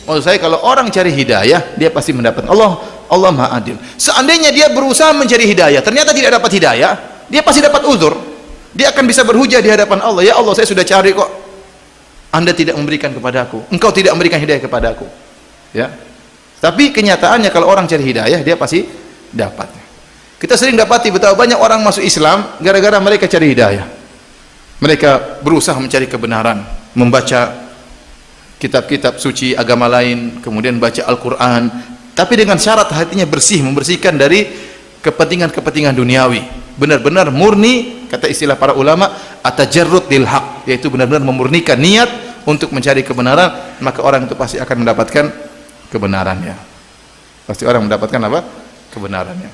Maksud saya, kalau orang cari hidayah, dia pasti mendapat. Allah Maha Adil. Seandainya dia berusaha mencari hidayah, ternyata tidak dapat hidayah, dia pasti dapat uzur. Dia akan bisa berhujah di hadapan Allah. Ya Allah, saya sudah cari kok, Anda tidak memberikan kepada aku, Engkau tidak memberikan hidayah kepada aku. Ya. Tapi kenyataannya kalau orang cari hidayah, dia pasti dapat. Kita sering dapati betapa banyak orang masuk Islam gara-gara mereka cari hidayah. Mereka berusaha mencari kebenaran, membaca kitab-kitab suci agama lain, kemudian baca Al-Quran, tapi dengan syarat hatinya bersih, membersihkan dari kepentingan-kepentingan duniawi. Benar-benar murni, kata istilah para ulama, atajarrud lil haq, yaitu benar-benar memurnikan niat untuk mencari kebenaran, maka orang itu pasti akan mendapatkan kebenarannya. Pasti orang mendapatkan apa? Kebenarannya.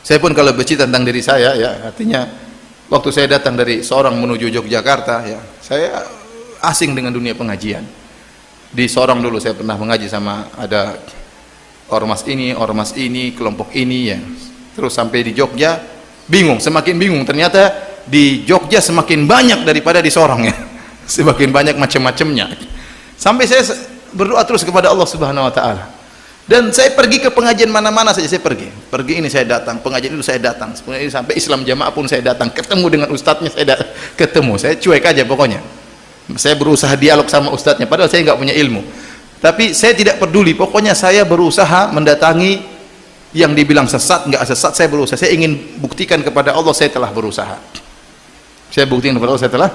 Saya pun kalau bercerita tentang diri saya, ya, artinya waktu saya datang dari Sorong menuju Yogyakarta, ya, saya asing dengan dunia pengajian. Di Sorong dulu saya pernah mengaji sama ada ormas ini, kelompok ini, ya. Terus sampai di Jogja, bingung, semakin bingung. Ternyata di Jogja semakin banyak daripada di Sorong, ya. Semakin banyak macam-macamnya. Sampai saya berdoa terus kepada Allah Subhanahu wa taala. Dan saya pergi ke pengajian mana-mana saja saya pergi. Pergi ini saya datang, pengajian itu saya datang. Sampai Islam Jamaah pun saya datang, ketemu dengan ustadznya saya ketemu. Saya cuek aja pokoknya. Saya berusaha dialog sama ustadznya, padahal saya nggak punya ilmu, tapi saya tidak peduli, pokoknya saya berusaha mendatangi yang dibilang sesat, nggak sesat, saya berusaha. Saya ingin buktikan kepada Allah saya telah berusaha. Saya buktikan kepada Allah saya telah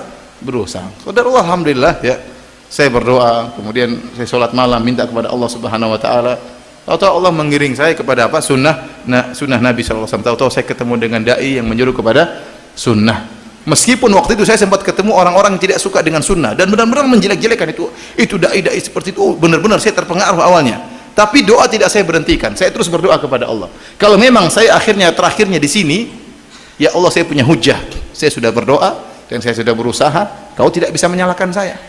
berusaha. Saudara, alhamdulillah, ya, saya berdoa, kemudian saya sholat malam minta kepada Allah Subhanahu wa taala. Tahu-tahu Allah mengiring saya kepada apa? Sunnah Nabi SAW. Tahu-tahu saya ketemu dengan dai yang menyuruh kepada sunnah. Meskipun waktu itu saya sempat ketemu orang-orang yang tidak suka dengan sunnah dan benar-benar menjelek-jelekan itu dai-dai seperti itu. Benar-benar saya terpengaruh awalnya. Tapi doa tidak saya berhentikan. Saya terus berdoa kepada Allah. Kalau memang saya terakhirnya di sini, ya Allah, saya punya hujah. Saya sudah berdoa dan saya sudah berusaha. Kau tidak bisa menyalahkan saya.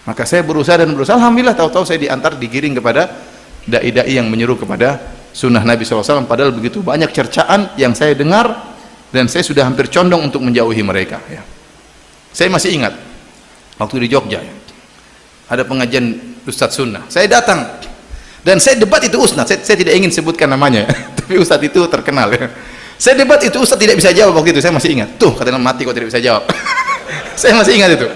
Maka saya berusaha dan berusaha. Alhamdulillah, tahu-tahu saya digiring kepada dai-dai yang menyuruh kepada sunnah Nabi SAW. Padahal begitu banyak cercaan yang saya dengar, dan saya sudah hampir condong untuk menjauhi mereka, ya. Saya masih ingat waktu di Jogja, ya, ada pengajian Ustadz Sunnah. Saya datang dan saya debat itu Ustadz. Saya tidak ingin sebutkan namanya, tapi Ustadz itu terkenal, ya. Saya debat itu Ustadz tidak bisa jawab waktu itu. Saya masih ingat. Tuh, katanya mati kok tidak bisa jawab. Saya masih ingat itu.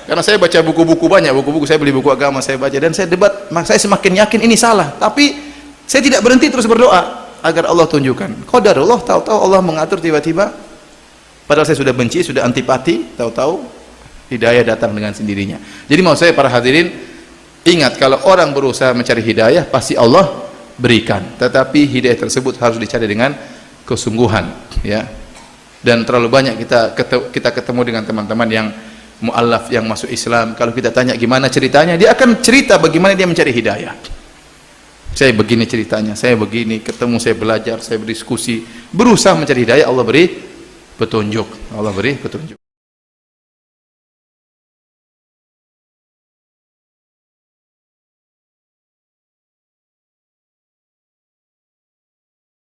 Karena saya baca buku-buku banyak, buku-buku saya beli buku agama, saya baca dan saya debat. Maka saya semakin yakin ini salah. Tapi saya tidak berhenti, terus berdoa agar Allah tunjukkan. Qadarullah, tahu-tahu Allah mengatur tiba-tiba. Padahal saya sudah benci, sudah antipati, tahu-tahu hidayah datang dengan sendirinya. Jadi mau saya para hadirin, ingat kalau orang berusaha mencari hidayah, pasti Allah berikan. Tetapi hidayah tersebut harus dicari dengan kesungguhan, ya. Dan terlalu banyak kita ketemu dengan teman-teman yang mu'allaf, yang masuk Islam. Kalau kita tanya gimana ceritanya, dia akan cerita bagaimana dia mencari hidayah. Saya begini ceritanya, saya begini, ketemu, saya belajar, saya berdiskusi, berusaha mencari hidayah, Allah beri petunjuk. Allah beri petunjuk.